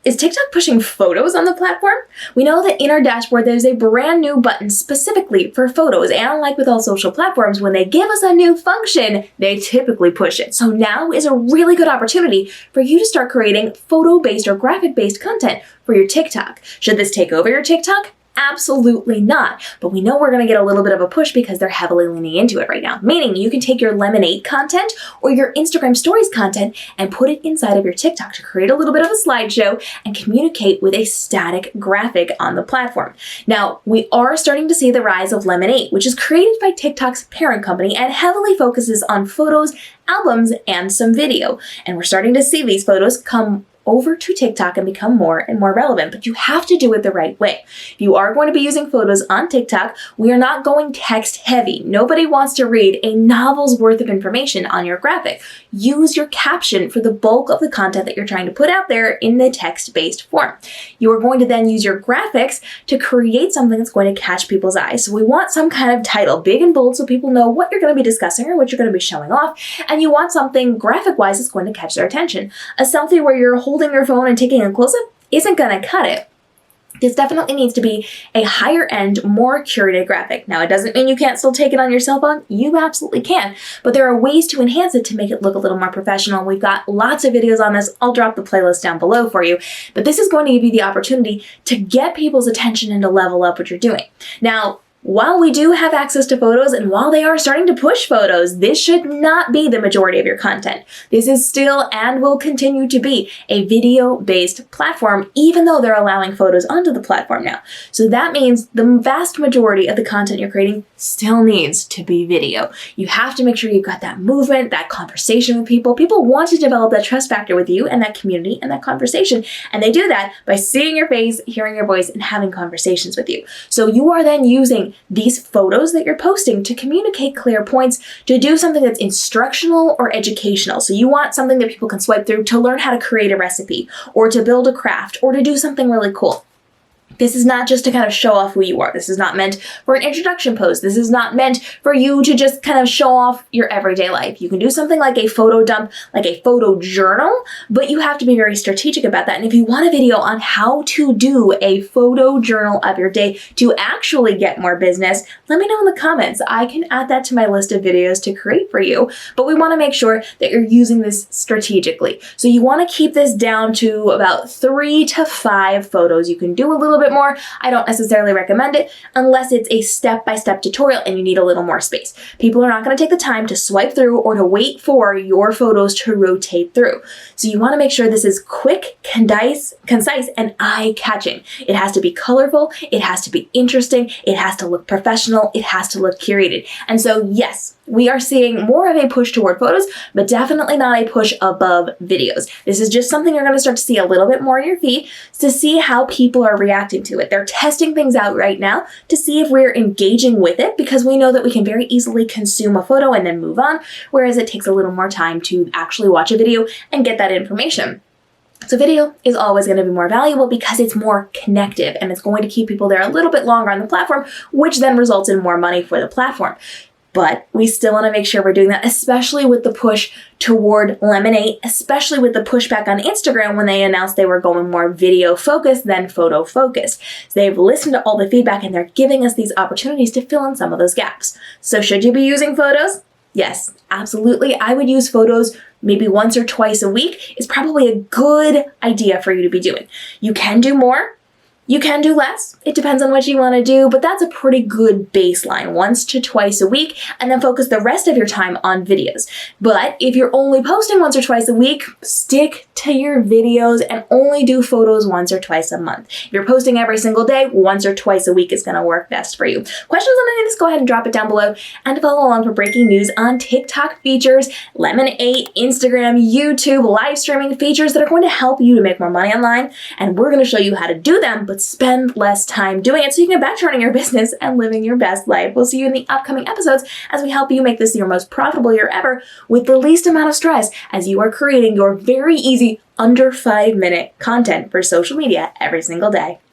Is TikTok pushing photos on the platform? We know that in our dashboard, there's a brand new button specifically for photos. And like with all social platforms, when they give us a new function, they typically push it. So now is a really good opportunity for you to start creating photo-based or graphic-based content for your TikTok. Should this take over your TikTok? Absolutely not. But we know we're going to get a little bit of a push because they're heavily leaning into it right now. Meaning you can take your Lemonade content or your Instagram stories content and put it inside of your TikTok to create a little bit of a slideshow and communicate with a static graphic on the platform. Now, we are starting to see the rise of Lemonade, which is created by TikTok's parent company and heavily focuses on photos, albums, and some video. And we're starting to see these photos come over to TikTok and become more and more relevant, but you have to do it the right way. If you are going to be using photos on TikTok, we are not going text heavy. Nobody wants to read a novel's worth of information on your graphic. Use your caption for the bulk of the content that you're trying to put out there in the text-based form. You are going to then use your graphics to create something that's going to catch people's eyes. So we want some kind of title, big and bold, so people know what you're going to be discussing or what you're going to be showing off, and you want something graphic-wise that's going to catch their attention. A selfie where you're holding your phone and taking a close-up isn't going to cut it. This definitely needs to be a higher end, more curated graphic. Now, it doesn't mean you can't still take it on your cell phone. You absolutely can. But there are ways to enhance it to make it look a little more professional. We've got lots of videos on this. I'll drop the playlist down below for you. But this is going to give you the opportunity to get people's attention and to level up what you're doing. Now, while we do have access to photos and while they are starting to push photos, this should not be the majority of your content. This is still and will continue to be a video-based platform, even though they're allowing photos onto the platform now. So that means the vast majority of the content you're creating still needs to be video. You have to make sure you've got that movement, that conversation with people. People want to develop that trust factor with you and that community and that conversation. And they do that by seeing your face, hearing your voice, and having conversations with you. So you are then using these photos that you're posting to communicate clear points, to do something that's instructional or educational. So you want something that people can swipe through to learn how to create a recipe or to build a craft or to do something really cool. This is not just to kind of show off who you are. This is not meant for an introduction post. This is not meant for you to just kind of show off your everyday life. You can do something like a photo dump, like a photo journal, but you have to be very strategic about that. And if you want a video on how to do a photo journal of your day to actually get more business, let me know in the comments. I can add that to my list of videos to create for you, but we want to make sure that you're using this strategically. So you want to keep this down to about 3 to 5 photos. You can do a little bit more. I don't necessarily recommend it unless it's a step-by-step tutorial and you need a little more space. People are not going to take the time to swipe through or to wait for your photos to rotate through. So you want to make sure this is quick, concise, and eye-catching. It has to be colorful, it has to be interesting, it has to look professional, it has to look curated. And so yes, we are seeing more of a push toward photos, but definitely not a push above videos. This is just something you're going to start to see a little bit more in your feed to see how people are reacting to it. They're testing things out right now to see if we're engaging with it, because we know that we can very easily consume a photo and then move on, whereas it takes a little more time to actually watch a video and get that information. So video is always going to be more valuable because it's more connective and it's going to keep people there a little bit longer on the platform, which then results in more money for the platform. But we still want to make sure we're doing that, especially with the push toward Lemonade, especially with the pushback on Instagram when they announced they were going more video focused than photo focused. So they've listened to all the feedback and they're giving us these opportunities to fill in some of those gaps. So should you be using photos? Yes, absolutely. I would use photos maybe once or twice a week is probably a good idea for you to be doing. You can do more. You can do less. It depends on what you want to do, but that's a pretty good baseline, once to twice a week, and then focus the rest of your time on videos. But if you're only posting once or twice a week, stick to your videos and only do photos once or twice a month. If you're posting every single day, once or twice a week is going to work best for you. Questions on any of this, go ahead and drop it down below, and follow along for breaking news on TikTok features, Lemonade, Instagram, YouTube, live streaming features that are going to help you to make more money online, and we're going to show you how to do them, but spend less time doing it so you can get back to running your business and living your best life. We'll see you in the upcoming episodes as we help you make this your most profitable year ever with the least amount of stress as you are creating your very easy under 5-minute content for social media every single day.